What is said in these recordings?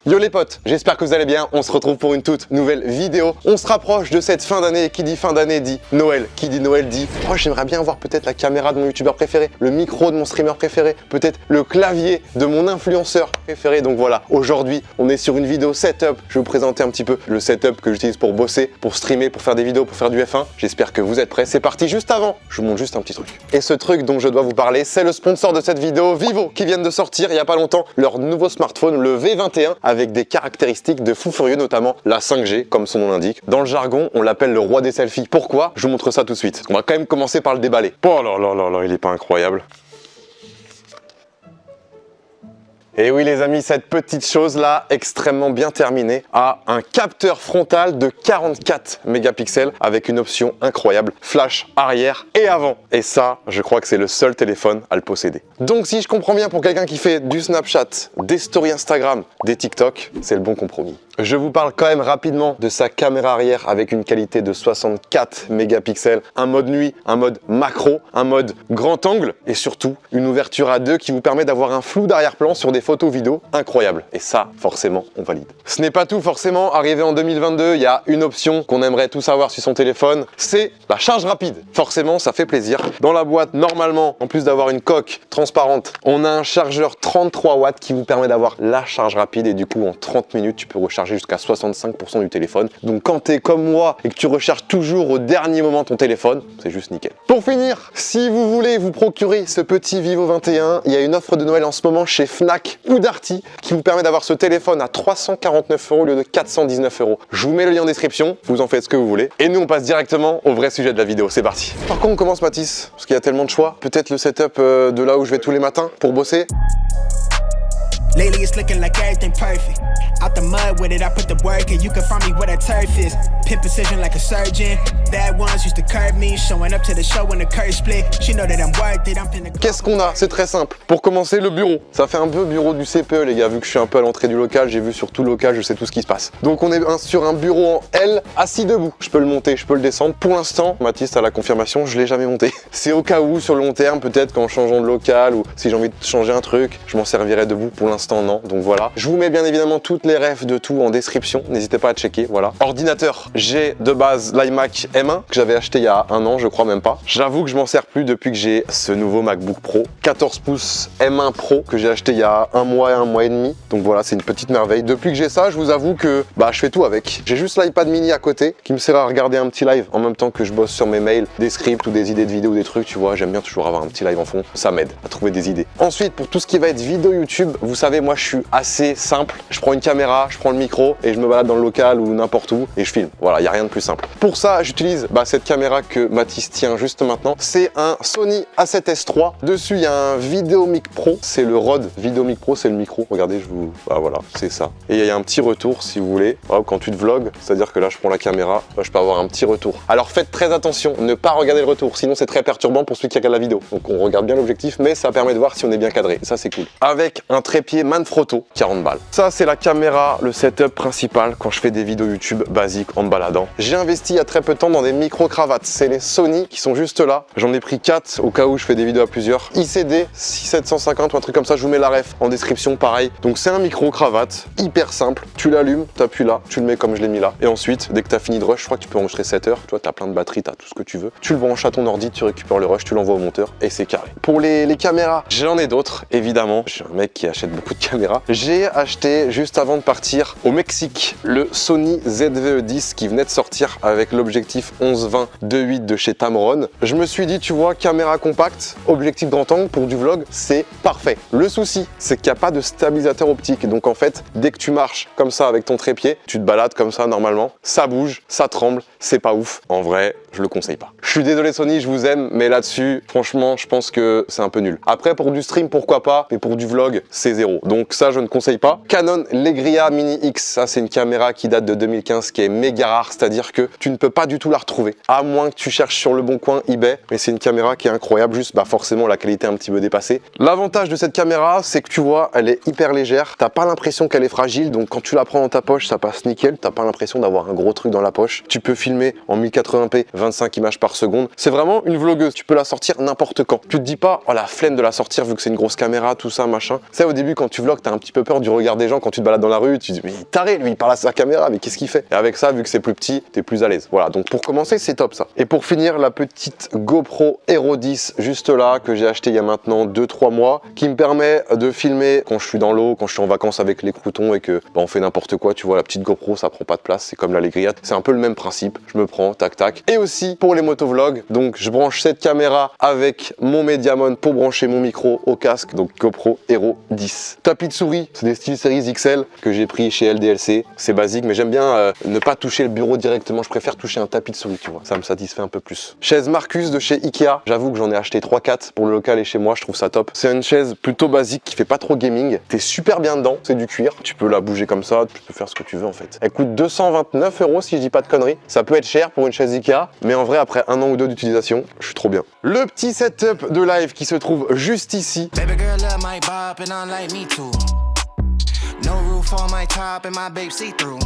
Yo les potes, j'espère que vous allez bien, on se retrouve pour une toute nouvelle vidéo. On se rapproche de cette fin d'année, qui dit fin d'année dit Noël, qui dit Noël dit oh, j'aimerais bien avoir peut-être la caméra de mon youtubeur préféré, le micro de mon streamer préféré, peut-être le clavier de mon influenceur préféré. Donc voilà, aujourd'hui on est sur une vidéo setup, je vais vous présenter un petit peu le setup que j'utilise pour bosser, pour streamer, pour faire des vidéos, pour faire du F1. J'espère que vous êtes prêts, c'est parti. Juste avant, je vous montre juste un petit truc. Et ce truc dont je dois vous parler, c'est le sponsor de cette vidéo, Vivo, qui viennent de sortir il n'y a pas longtemps leur nouveau smartphone, le V21, avec des caractéristiques de fou furieux, notamment la 5G, comme son nom l'indique. Dans le jargon, on l'appelle le roi des selfies. Pourquoi? Je vous montre ça tout de suite. On va quand même commencer par le déballer. Oh là là là là, il est pas incroyable. Et oui les amis, cette petite chose là, extrêmement bien terminée, a un capteur frontal de 44 mégapixels avec une option incroyable, flash arrière et avant. Et ça, je crois que c'est le seul téléphone à le posséder. Donc si je comprends bien, pour quelqu'un qui fait du Snapchat, des stories Instagram, des TikTok, c'est le bon compromis. Je vous parle quand même rapidement de sa caméra arrière avec une qualité de 64 mégapixels, un mode nuit, un mode macro, un mode grand angle et surtout une ouverture à 2 qui vous permet d'avoir un flou d'arrière-plan sur des photos vidéo incroyables. Et ça, forcément, on valide. Ce n'est pas tout, forcément. Arrivé en 2022, il y a une option qu'on aimerait tous avoir sur son téléphone, c'est la charge rapide. Forcément, ça fait plaisir. Dans la boîte, normalement, en plus d'avoir une coque transparente, on a un chargeur 33 watts qui vous permet d'avoir la charge rapide et du coup, en 30 minutes, tu peux recharger jusqu'à 65% du téléphone. Donc quand tu es comme moi et que tu recharges toujours au dernier moment ton téléphone, c'est juste nickel. Pour finir, si vous voulez vous procurer ce petit Vivo 21, il y a une offre de Noël en ce moment chez Fnac ou Darty qui vous permet d'avoir ce téléphone à 349 € au lieu de 419 €. Je vous mets le lien en description, vous en faites ce que vous voulez. Et nous, on passe directement au vrai sujet de la vidéo. C'est parti. Par contre, on commence, Mathis, parce qu'il y a tellement de choix. Peut-être le setup de là où je vais tous les matins pour bosser. Lately it's looking like everything perfect. Out the mud with it, I put the work in. You can find me where that turf is. Pin precision like a surgeon. Bad ones used to curb me. Showing up to the show when the curve split. She know that I'm worth it. I'm finna. Qu'est-ce qu'on a? C'est très simple. Pour commencer, le bureau. Ça fait un peu bureau du CPE, les gars. Vu que je suis un peu à l'entrée du local, j'ai vu sur tout le local, je sais tout ce qui se passe. Donc on est sur un bureau en L, assis debout. Je peux le monter, je peux le descendre. Pour l'instant, Mathis a la confirmation, je l'ai jamais monté. C'est au cas où, sur le long terme, peut-être qu'en changeant de local ou si j'ai envie de changer un truc, je m'en servirai debout. Pour l'instant, non. Donc voilà. Je vous mets bien évidemment toutes les refs de tout en description. N'hésitez pas à checker. Voilà. Ordinateur. J'ai de base l'iMac M1 que j'avais acheté il y a un an, je crois même pas. J'avoue que je m'en sers plus depuis que j'ai ce nouveau MacBook Pro 14 pouces M1 Pro que j'ai acheté il y a un mois et demi. Donc voilà, c'est une petite merveille. Depuis que j'ai ça, je vous avoue que je fais tout avec. J'ai juste l'iPad mini à côté qui me sert à regarder un petit live en même temps que je bosse sur mes mails, des scripts ou des idées de vidéos, des trucs, tu vois. J'aime bien toujours avoir un petit live en fond. Ça m'aide à trouver des idées. Ensuite, pour tout ce qui va être vidéo YouTube, vous savez, moi je suis assez simple. Je prends une caméra, je prends le micro et je me balade dans le local ou n'importe où et je filme. Voilà, il n'y a rien de plus simple. Pour ça, j'utilise cette caméra que Mathis tient juste maintenant. C'est un Sony A7S III. Dessus, il y a un Videomic Pro. C'est le Rode Videomic Pro, c'est le micro. Regardez, je vous... voilà, c'est ça. Et il y a un petit retour si vous voulez. Voilà, quand tu te vlogs, c'est-à-dire que là, je prends la caméra, là, je peux avoir un petit retour. Alors faites très attention, ne pas regarder le retour, sinon c'est très perturbant pour celui qui regarde la vidéo. Donc on regarde bien l'objectif, mais ça permet de voir si on est bien cadré. Ça, c'est cool. Avec un trépied Manfrotto, 40 balles. Ça, c'est la caméra, le setup principal quand je fais des vidéos YouTube basiques en me baladant. J'ai investi il y a très peu de temps dans des micro-cravates. C'est les Sony qui sont juste là. J'en ai pris 4 au cas où je fais des vidéos à plusieurs. ICD 6750 ou un truc comme ça, je vous mets la ref en description, pareil. Donc c'est un micro-cravate, hyper simple. Tu l'allumes, tu appuies là, tu le mets comme je l'ai mis là. Et ensuite, dès que tu as fini de rush, je crois que tu peux enregistrer 7 heures. Tu vois, tu as plein de batteries, tu as tout ce que tu veux. Tu le branches à ton ordi, tu récupères le rush, tu l'envoies au monteur et c'est carré. Pour les caméras, j'en ai d'autres, évidemment. Je suis un mec qui achète beaucoup de caméras. J'ai acheté juste avant de partir au Mexique le Sony ZV-E10 qui venait de sortir avec l'objectif 11-20 2.8 de chez Tamron. Je me suis dit, tu vois, caméra compacte, objectif grand angle pour du vlog, c'est parfait. Le souci, c'est qu'il n'y a pas de stabilisateur optique. Donc en fait, dès que tu marches comme ça avec ton trépied, tu te balades comme ça normalement, ça bouge, ça tremble, c'est pas ouf. En vrai, je le conseille pas. Je suis désolé Sony, je vous aime, mais là-dessus, franchement, je pense que c'est un peu nul. Après, pour du stream, pourquoi pas, mais pour du vlog, c'est zéro. Donc ça, je ne conseille pas. Canon Legria Mini X, ça c'est une caméra qui date de 2015, qui est méga rare, c'est-à-dire que tu ne peux pas du tout la retrouver, à moins que tu cherches sur le bon coin eBay, mais c'est une caméra qui est incroyable, juste forcément la qualité est un petit peu dépassée. L'avantage de cette caméra, c'est que tu vois, elle est hyper légère, t'as pas l'impression qu'elle est fragile, donc quand tu la prends dans ta poche, ça passe nickel, t'as pas l'impression d'avoir un gros truc dans la poche. Tu peux filmer en 1080p, 25 images par seconde. C'est vraiment une vlogueuse, tu peux la sortir n'importe quand. Tu te dis pas, oh la flemme de la sortir vu que c'est une grosse caméra, tout ça, machin. C'est au début quand tu vlogs, t'as un petit peu peur du regard des gens quand tu te balades dans la rue, tu te dis, mais il est taré, lui, il parle à sa caméra, mais qu'est-ce qu'il fait? Et avec ça, vu que c'est plus petit, t'es plus à l'aise. Voilà, donc pour commencer, c'est top ça. Et pour finir, la petite GoPro Hero 10, juste là, que j'ai acheté il y a maintenant 2-3 mois, qui me permet de filmer quand je suis dans l'eau, quand je suis en vacances avec les croutons et que on fait n'importe quoi, tu vois, la petite GoPro, ça prend pas de place, c'est comme l'Allegria, c'est un peu le même principe. Je me prends, tac tac. Et aussi pour les motovlogs, donc je branche cette caméra avec mon Mediamon pour brancher mon micro au casque, donc GoPro Hero 10. Tapis de souris, c'est des SteelSeries XL que j'ai pris chez LDLC, c'est basique, mais j'aime bien ne pas toucher le bureau directement, je préfère toucher un tapis de souris, tu vois, ça me satisfait un peu plus. Chaise Marcus de chez Ikea, j'avoue que j'en ai acheté 3-4 pour le local et chez moi, je trouve ça top. C'est une chaise plutôt basique qui fait pas trop gaming, t'es super bien dedans, c'est du cuir, tu peux la bouger comme ça, tu peux faire ce que tu veux en fait. Elle coûte 229 € si je dis pas de conneries, ça peut être cher pour une chaise Ikea, mais en vrai après 1 an ou 2 d'utilisation, je suis trop bien. Le petit setup de live qui se trouve juste ici. Baby girl love my bop and I like me too. No roof on my top and my babe see through.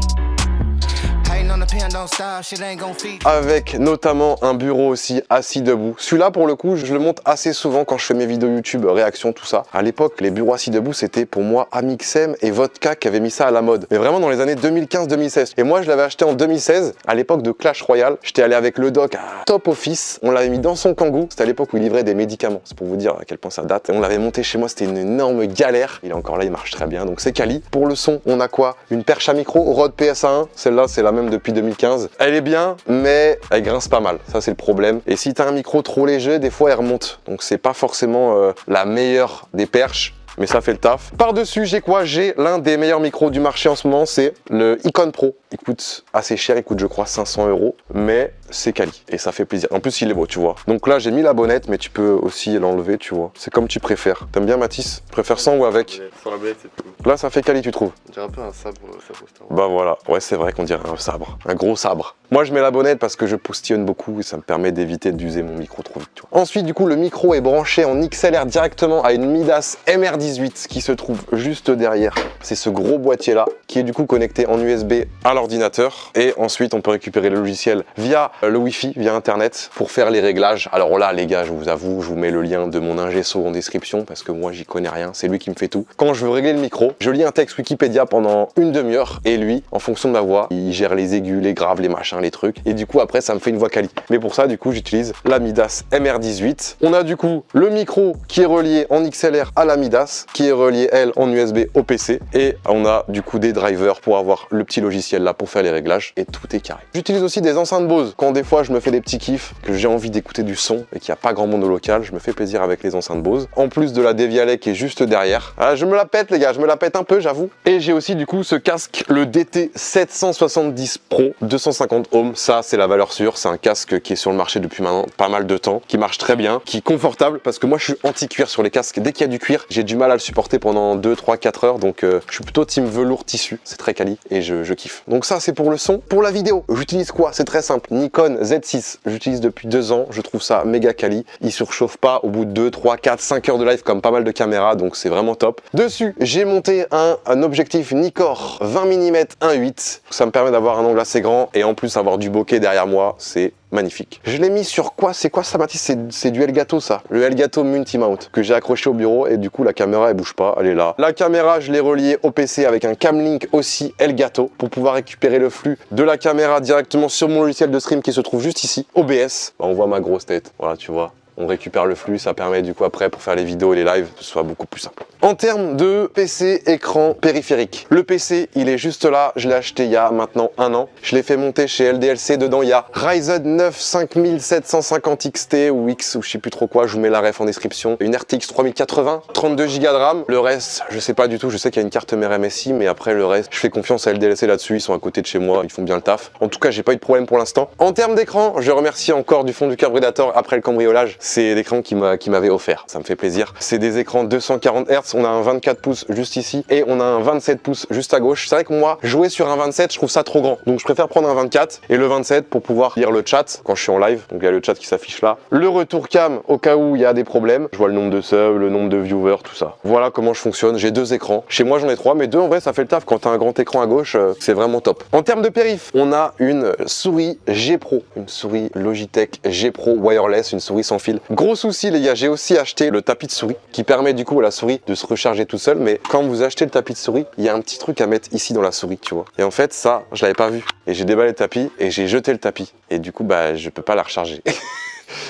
Avec notamment un bureau aussi assis debout. Celui-là pour le coup je le monte assez souvent quand je fais mes vidéos YouTube, réactions, tout ça. À l'époque les bureaux assis debout c'était pour moi Amixem et Vodka qui avaient mis ça à la mode. Mais vraiment dans les années 2015-2016. Et moi je l'avais acheté en 2016 à l'époque de Clash Royale. J'étais allé avec le doc à Top Office. On l'avait mis dans son Kangoo. C'était à l'époque où il livrait des médicaments. C'est pour vous dire à quel point ça date. Et on l'avait monté chez moi, c'était une énorme galère. Il est encore là, il marche très bien. Donc c'est quali. Pour le son on a quoi? Une perche à micro Rode PSA1. Celle-là c'est la même depuis 2015. Elle est bien, mais elle grince pas mal. Ça, c'est le problème. Et si tu as un micro trop léger, des fois, elle remonte. Donc, c'est pas forcément la meilleure des perches. Mais ça fait le taf. Par-dessus, j'ai quoi? J'ai l'un des meilleurs micros du marché en ce moment, c'est le Icon Pro. Il coûte assez cher, il coûte je crois 500 €, mais c'est quali et ça fait plaisir. En plus, il est beau, tu vois. Donc là, j'ai mis la bonnette, mais tu peux aussi l'enlever, tu vois. C'est comme tu préfères. T'aimes bien Mathis? Tu préfères sans ou avec? Sans la bonnette, c'est plus cool. Là, ça fait quali, tu trouves? On dirait un peu un sabre Star Wars. Bah voilà, ouais, c'est vrai qu'on dirait un sabre, un gros sabre. Moi, je mets la bonnette parce que je postillonne beaucoup et ça me permet d'éviter d'user mon micro trop vite, tu vois. Ensuite, du coup, le micro est branché en XLR directement à une Midas MR18 qui se trouve juste derrière. C'est ce gros boîtier là qui est du coup connecté en USB à l'ordinateur et ensuite on peut récupérer le logiciel via le Wi-Fi, via internet pour faire les réglages. Alors là les gars, je vous avoue, je vous mets le lien de mon ingé son en description parce que moi j'y connais rien, c'est lui qui me fait tout. Quand je veux régler le micro, je lis un texte Wikipédia pendant une demi-heure et lui, en fonction de ma voix, il gère les aigus, les graves, les machins, les trucs et du coup après ça me fait une voix quali. Mais pour ça du coup j'utilise la Midas MR18. On a du coup le micro qui est relié en XLR à la Midas, qui est relié elle en USB au PC et on a du coup des drivers pour avoir le petit logiciel là pour faire les réglages et tout est carré. J'utilise aussi des enceintes Bose quand des fois je me fais des petits kiffs, que j'ai envie d'écouter du son et qu'il n'y a pas grand monde au local, je me fais plaisir avec les enceintes Bose. En plus de la Devialet qui est juste derrière. Ah, je me la pète les gars, je me la pète un peu j'avoue. Et j'ai aussi du coup ce casque, le DT 770 Pro 250 ohms. Ça c'est la valeur sûre, c'est un casque qui est sur le marché depuis maintenant pas mal de temps, qui marche très bien, qui est confortable parce que moi je suis anti-cuir sur les casques. Dès qu'il y a du cuir, j'ai du mal à le supporter pendant 2, 3, 4 heures. Donc je suis plutôt team velours tissu, c'est très quali et je kiffe. Donc ça c'est pour le son. Pour la vidéo, j'utilise quoi? C'est très simple, Nikon Z6, j'utilise depuis 2 ans, je trouve ça méga quali. Il surchauffe pas au bout de 2, 3, 4, 5 heures de live comme pas mal de caméras, donc c'est vraiment top. Dessus, j'ai monté un objectif Nikkor 20 mm 1.8. Ça me permet d'avoir un angle assez grand et en plus avoir du bokeh derrière moi, c'est magnifique. Je l'ai mis sur quoi? C'est quoi ça Mathis? C'est du Elgato ça, le Elgato Multimount que j'ai accroché au bureau et du coup la caméra elle bouge pas, elle est là. La caméra je l'ai reliée au PC avec un Camlink aussi Elgato pour pouvoir récupérer le flux de la caméra directement sur mon logiciel de stream qui se trouve juste ici, OBS. Bah, on voit ma grosse tête, voilà tu vois. On récupère le flux, ça permet du coup après pour faire les vidéos et les lives, que ce soit beaucoup plus simple. En termes de PC écran périphérique, le PC il est juste là, je l'ai acheté il y a maintenant 1 an. Je l'ai fait monter chez LDLC, dedans il y a Ryzen 9 5750 XT ou X ou je sais plus trop quoi, je vous mets la ref en description. Une RTX 3080, 32 Go de RAM, le reste je sais pas du tout, je sais qu'il y a une carte mère MSI mais après le reste je fais confiance à LDLC là-dessus, ils sont à côté de chez moi, ils font bien le taf. En tout cas j'ai pas eu de problème pour l'instant. En termes d'écran, je remercie encore du fond du cœur Predator après le cambriolage. c'est l'écran qui m'avait offert. Ça me fait plaisir. C'est des écrans 240 Hz. On a un 24 pouces juste ici et on a un 27 pouces juste à gauche. C'est vrai que moi, jouer sur un 27, je trouve ça trop grand. Donc je préfère prendre un 24 et le 27 pour pouvoir lire le chat quand je suis en live. Donc il y a le chat qui s'affiche là. Le retour cam au cas où il y a des problèmes. Je vois le nombre de subs, le nombre de viewers, tout ça. Voilà comment je fonctionne. J'ai 2 écrans. Chez moi, j'en ai 3, mais 2 en vrai, ça fait le taf. Quand t'as un grand écran à gauche, c'est vraiment top. En termes de périph, on a une souris G Pro, une souris Logitech G Pro wireless, une souris sans fil. Gros souci les gars, j'ai aussi acheté le tapis de souris qui permet du coup à la souris de se recharger tout seul, mais quand vous achetez le tapis de souris, il y a un petit truc à mettre ici dans la souris, tu vois. Et en fait ça, je l'avais pas vu. Et j'ai déballé le tapis et j'ai jeté le tapis. Et du coup, bah je peux pas la recharger.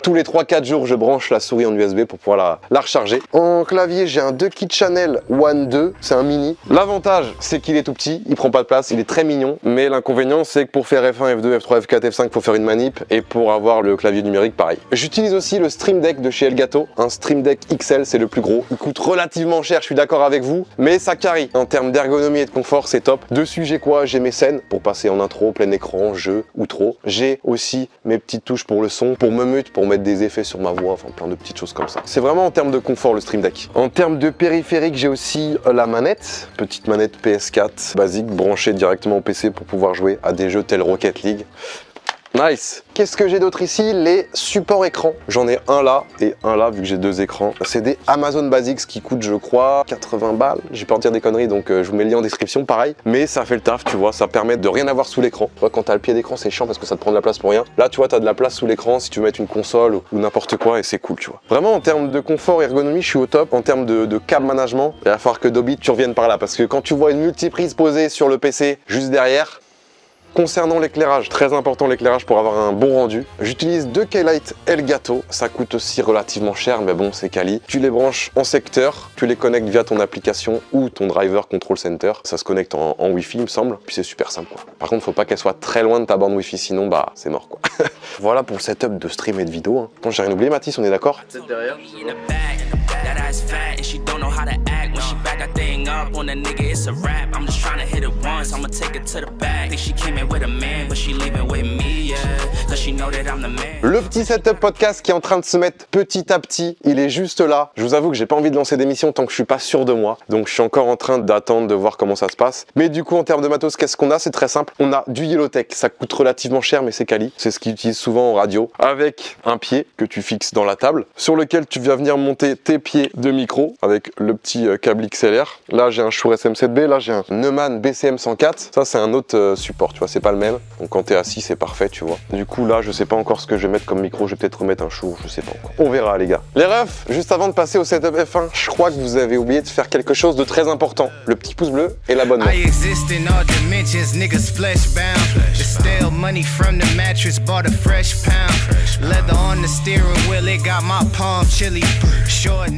Tous les 3-4 jours, je branche la souris en USB pour pouvoir la recharger. En clavier, j'ai un 2 Key Channel One 2, c'est un mini. L'avantage, c'est qu'il est tout petit, il prend pas de place, il est très mignon. Mais l'inconvénient, c'est que pour faire F1, F2, F3, F4, F5, il faut faire une manip. Et pour avoir le clavier numérique, pareil. J'utilise aussi le Stream Deck de chez Elgato. Un Stream Deck XL, c'est le plus gros. Il coûte relativement cher, je suis d'accord avec vous. Mais ça carry. En termes d'ergonomie et de confort, c'est top. Dessus, j'ai quoi? J'ai mes scènes pour passer en intro, plein écran, jeu ou trop. J'ai aussi mes petites touches pour le son, pour me mute, pour mettre des effets sur ma voix, enfin plein de petites choses comme ça. C'est vraiment en termes de confort le Stream Deck. En termes de périphérique, j'ai aussi la manette, petite manette PS4 basique branchée directement au PC pour pouvoir jouer à des jeux tels Rocket League. Nice. Qu'est-ce que j'ai d'autre ici? Les supports écrans. J'en ai un là et un là vu que j'ai 2 écrans. C'est des Amazon Basics qui coûtent je crois 80 balles. J'ai peur de dire des conneries donc je vous mets le lien en description pareil. Mais ça fait le taf tu vois, ça permet de rien avoir sous l'écran. Tu vois quand t'as le pied d'écran c'est chiant parce que ça te prend de la place pour rien. Là tu vois t'as de la place sous l'écran si tu veux mettre une console ou n'importe quoi et c'est cool tu vois. Vraiment en termes de confort et ergonomie je suis au top. En termes de câble management, il va falloir que Dobby tu reviennes par là parce que quand tu vois une multiprise posée sur le PC juste derrière. Concernant l'éclairage, très important l'éclairage pour avoir un bon rendu. J'utilise 2 K-Lite Elgato, ça coûte aussi relativement cher mais bon c'est quali. Tu les branches en secteur, tu les connectes via ton application ou ton driver Control Center. Ça se connecte en Wi-Fi il me semble, puis c'est super simple quoi. Par contre faut pas qu'elle soit très loin de ta bande Wi-Fi sinon bah c'est mort quoi. Voilà pour le setup de stream et de vidéo. Hein. Bon, j'ai rien oublié Mathis, on est d'accord? Peut-être derrière. That ass fat and she don't know how to act. When she back that thing up on a nigga, it's a rap. I'm just trying to hit it once, I'ma take it to the back. Think she came in with a man, but she leaving with me, yeah. Cause she know that I'm the man. Le petit setup podcast qui est en train de se mettre petit à petit, il est juste là. Je vous avoue que j'ai pas envie de lancer d'émission tant que je suis pas sûr de moi. Donc je suis encore en train d'attendre de voir comment ça se passe. Mais du coup en termes de matos, qu'est-ce qu'on a? C'est très simple. On a du Yellowtech, ça coûte relativement cher mais c'est quali. C'est ce qu'ils utilisent souvent en radio. Avec un pied que tu fixes dans la table, sur lequel tu vas venir monter tes pieds de micro avec le petit câble XLR. Là j'ai un Shure SM7B, là j'ai un Neumann BCM 104. Ça c'est un autre support, tu vois, c'est pas le même. Donc quand t'es assis c'est parfait, tu vois. Du coup là je sais pas encore ce que je vais mettre comme micro, je vais peut-être remettre un Shure, je sais pas encore. On verra les gars. Les refs, juste avant de passer au setup F1, je crois que vous avez oublié de faire quelque chose de très important. Le petit pouce bleu et l'abonnement. I exist in all dimensions, niggas flesh bound. The stale money from the mattress, bought a fresh pound. Leather on the steering wheel, it got my palm chilly.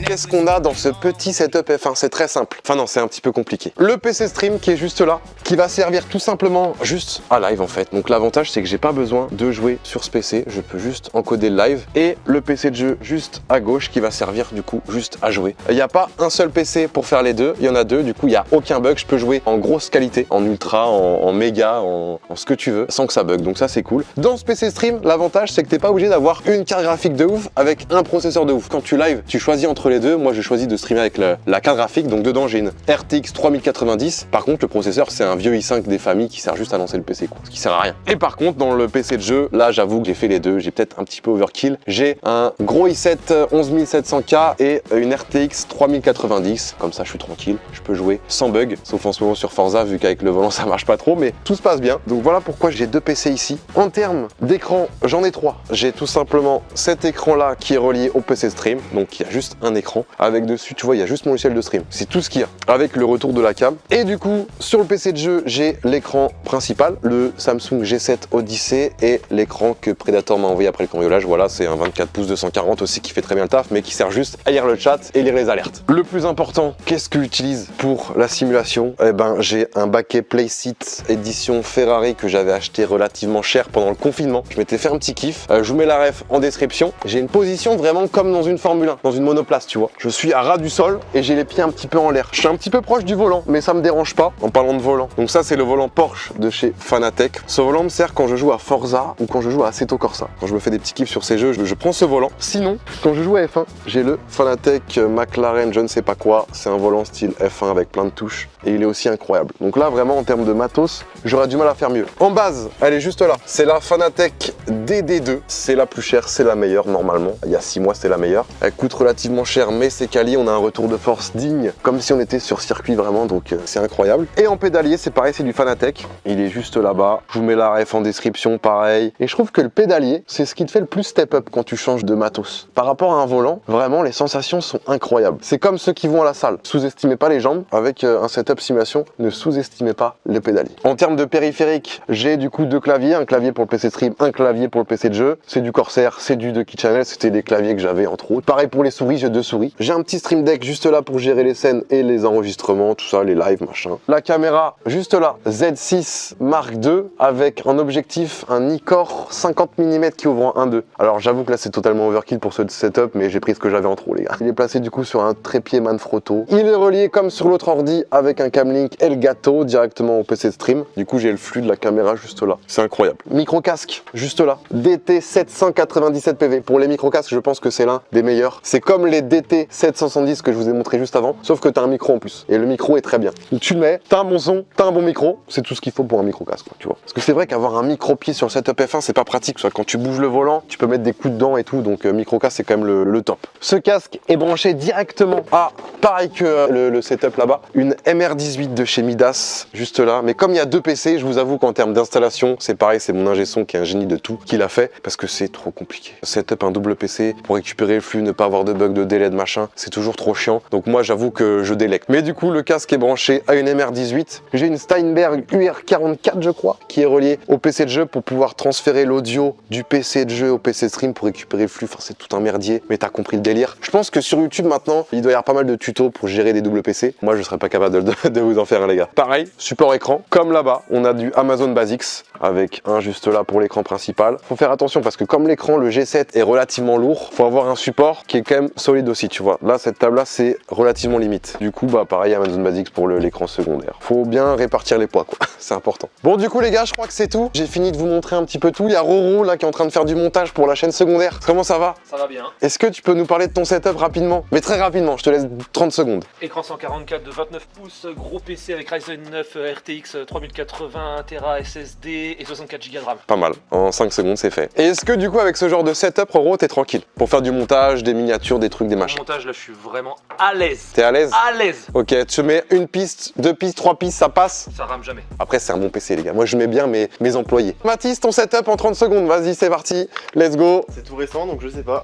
Qu'est-ce qu'on a dans ce petit setup F1? C'est très simple. Enfin non, c'est un petit peu compliqué. Le PC Stream qui est juste là, qui va servir tout simplement juste à live en fait. Donc l'avantage c'est que j'ai pas besoin de jouer sur ce PC, je peux juste encoder le live. Et le PC de jeu juste à gauche qui va servir du coup juste à jouer. Il n'y a pas un seul PC pour faire les deux, il y en a 2, du coup il n'y a aucun bug. Je peux jouer en grosse qualité, en ultra, en méga, en ce que tu veux, sans que ça bug. Donc ça c'est cool. Dans ce PC Stream, l'avantage c'est que t'es pas obligé d'avoir une carte graphique de ouf avec un processeur de ouf. Quand tu live, tu choisis entre les deux. Moi j'ai choisi de streamer avec la carte graphique, donc dedans j'ai une RTX 3090. Par contre le processeur c'est un vieux i5 des familles qui sert juste à lancer le PC quoi, ce qui sert à rien. Et par contre dans le PC de jeu, là j'avoue que j'ai fait les deux, j'ai peut-être un petit peu overkill. J'ai un gros i7 11700K et une RTX 3090, comme ça je suis tranquille, je peux jouer sans bug, sauf en ce moment sur Forza vu qu'avec le volant ça marche pas trop, mais tout se passe bien. Donc voilà pourquoi j'ai 2 PC ici. En termes d'écran, j'en ai 3. J'ai tout simplement cet écran là qui est relié au PC Stream, donc il y a juste un écran. Avec dessus, tu vois, il y a juste mon logiciel de stream. C'est tout ce qu'il y a, avec le retour de la cam. Et du coup, sur le PC de jeu, j'ai l'écran principal, le Samsung G7 Odyssey et l'écran que Predator m'a envoyé après le cambriolage. Voilà, c'est un 24 pouces 240 aussi qui fait très bien le taf, mais qui sert juste à lire le chat et lire les alertes. Le plus important, qu'est-ce que j'utilise pour la simulation? Eh ben, j'ai un baquet Playseat édition Ferrari que j'avais acheté relativement cher pendant le confinement. Je m'étais fait un petit kiff. Je vous mets la ref en description. J'ai une position vraiment comme dans une Formule 1, dans une monoplace, tu vois. Je suis à ras du sol et j'ai les pieds un petit peu en l'air. Je suis un petit peu proche du volant, mais ça me dérange pas. En parlant de volant, Donc ça c'est le volant Porsche de chez Fanatec. Ce volant me sert quand je joue à Forza ou quand je joue à Assetto Corsa. Quand je me fais des petits kiffs sur ces jeux, je prends ce volant. Sinon, quand je joue à F1, j'ai le Fanatec McLaren je ne sais pas quoi. C'est un volant style F1 avec plein de touches et il est aussi incroyable. Donc là vraiment en termes de matos, j'aurais du mal à faire mieux. En base, elle est juste là. C'est la Fanatec DD2. C'est la plus chère, c'est la meilleure normalement. Il y a 6 mois c'est la meilleure. Elle coûte relativement cher mais c'est quali. On a un retour de force digne comme si on était sur circuit vraiment, donc c'est incroyable. Et en pédalier c'est pareil, c'est du Fanatec. Il est juste là-bas. Je vous mets la ref en description, pareil. Et je trouve que le pédalier, c'est ce qui te fait le plus step up quand tu changes de matos. Par rapport à un volant, vraiment les sensations sont incroyables. C'est comme ceux qui vont à la salle. Sous-estimez pas les jambes. Avec un setup simulation, ne sous-estimez pas le pédalier. En termes de périphérique, j'ai du coup 2 claviers. Un clavier pour le PC Stream, un clavier pour le PC de jeu. C'est du Corsair, c'est du Ducky Channel. C'était des claviers que j'avais entre autres. Pareil pour les souris, j'ai 2 souris. J'ai un petit Stream Deck juste là pour gérer les scènes et les enregistrements, tout ça, les lives, machin. La caméra, juste là, Z6 Mark II avec un objectif, un Nikkor 50 mm qui ouvre en 1.2. Alors j'avoue que là c'est totalement overkill pour ce setup, mais j'ai pris ce que j'avais en trop les gars. Il est placé du coup sur un trépied Manfrotto. Il est relié comme sur l'autre ordi avec un Camlink Elgato directement au PC Stream. Du coup j'ai le flux de la caméra juste là. C'est incroyable. Micro casque, juste là. DT 797 PV. Pour les micro casques, je pense que c'est l'un des meilleurs. C'est comme les DT 770 que je vous ai montré juste avant, sauf que t'as un micro en plus. Et le micro est très bien. Donc tu le mets, t'as un bon son, t'as un bon micro, c'est tout ce qu'il faut pour un micro casque, tu vois. Parce que c'est vrai qu'avoir un micro pied sur le setup F1, c'est pas pratique. Soit quand tu bouges le volant, tu peux mettre des coups dedans et tout. Donc micro casque, c'est quand même le top. Ce casque est branché directement à, pareil que le setup là-bas, une MR18 de chez Midas, juste là. Mais comme il y a 2 PC, je vous avoue qu'en termes d'installation, c'est pareil, c'est mon ingé son qui est un génie de tout qui l'a fait parce que c'est trop compliqué. Setup un double PC pour récupérer le flux, ne pas avoir de bug de délai de machin, c'est toujours trop chiant. Donc moi j'avoue que je délègue. Mais du coup le casque est branché à une MR18. J'ai une Steinberg UR44 je crois qui est reliée au PC de jeu pour pouvoir transférer l'audio du PC de jeu au PC Stream pour récupérer le flux. Enfin c'est tout un merdier, mais t'as compris le délire. Je pense que sur YouTube maintenant, il doit y avoir pas mal de tutos pour gérer des doubles PC. Moi je serais pas capable de vous en faire un les gars. Pareil, support écran, comme là-bas, on a du Amazon Basics avec un juste là pour l'écran principal. Faut faire attention parce que comme l'écran, le G7 est relativement lourd, faut avoir un support qui est quand même solide aussi, tu vois. Là, cette table là, c'est relativement limite. Du coup, bah pareil, Amazon Basics pour l'écran secondaire. Faut bien répartir les poids, quoi. C'est important. Bon, du coup, les gars, je crois que c'est tout. J'ai fini de vous montrer un petit peu tout. Il y a Roro là qui est en train de faire du montage pour la chaîne secondaire. Comment ça va? Ça va bien. Est-ce que tu peux nous parler de ton setup rapidement? Mais très rapidement, je te laisse 30 secondes. Écran 144 de 29 pouces, gros PC avec Ryzen 9 RTX 3080, 1 Tera SSD et 64 Go de RAM. Pas mal, en 5 secondes c'est fait. Et est-ce que du coup avec ce genre de setup, Roro, t'es tranquille pour faire du montage, des miniatures, des trucs, des machins? Au montage là je suis vraiment à l'aise. T'es à l'aise? À l'aise. Ok, tu mets une piste, 2 pistes, 3 pistes, ça passe? Ça rame jamais. Après c'est un bon PC les gars, moi je mets bien mes employés. Mathis, ton setup en 30 secondes, vas-y c'est parti, let's go. C'est tout récent donc je sais pas.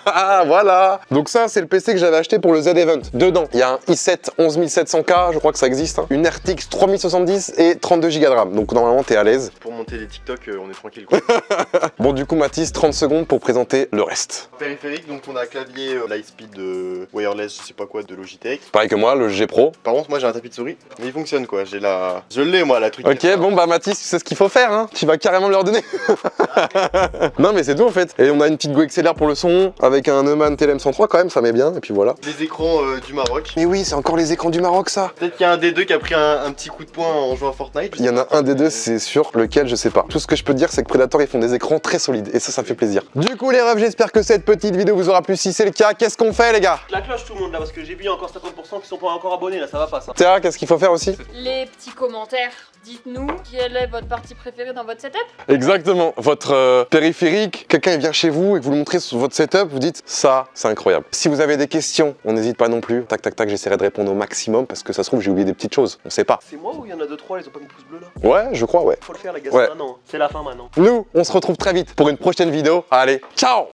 Ah voilà. Donc ça c'est le PC que j'avais acheté pour le Z-Event. Dedans, il y a un i7 11700K, je crois que ça existe, hein. Une RTX 3070 et 32 Go de RAM. Donc normalement t'es à l'aise. Pour monter les TikTok, on est tranquille quoi. Bon du coup Mathis, 30 secondes pour présenter le reste. Périphérique, donc on a un clavier Lightspeed wireless, je sais pas quoi, de Logitech. Pareil que moi, le G Pro. Par contre moi j'ai un tapis de souris, mais il fonctionne quoi, j'ai la... Je l'ai moi la truc. Ok, bon bah Mathis, tu sais ce qu'il faut faire, hein. Tu vas carrément leur donner. Non mais c'est tout en fait. Et on a une petite Go XLR pour le son, avec un Neumann TLM103 quand même, ça met bien, et puis voilà. Les écrans du Maroc. Mais oui, c'est encore les écrans du Maroc ça. Peut-être qu'il y a un des deux qui a pris un petit coup de poing en jouant à Fortnite. Il y en a un des deux, c'est sûr, lequel je sais pas. Tout ce que je peux te dire, c'est que Predator ils font des écrans très solides, et ça fait plaisir. Du coup les refs, j'espère que cette petite vidéo vous aura plu. Si c'est le cas, qu'est-ce qu'on fait les gars? La cloche tout le monde là parce que j'ai vu encore 50% qui sont pas encore abonnés là, ça va pas ça. Théa, qu'est-ce qu'il faut faire aussi? Les petits commentaires, dites-nous quelle est votre partie préférée dans votre setup. Exactement, votre périphérique, quelqu'un vient chez vous et que vous le montrez sur votre setup, vous dites ça, c'est incroyable. Si vous avez des questions, on n'hésite pas non plus. Tac tac tac, j'essaierai de répondre au maximum parce que ça se trouve j'ai oublié des petites choses, on sait pas. C'est moi ou il y en a 2-3, ils ont pas mis pouce bleu là? Ouais, je crois, ouais. Faut le faire les gars, Ouais. c'est maintenant, c'est la fin maintenant. Nous, on se retrouve très vite pour une prochaine vidéo. Allez, ciao!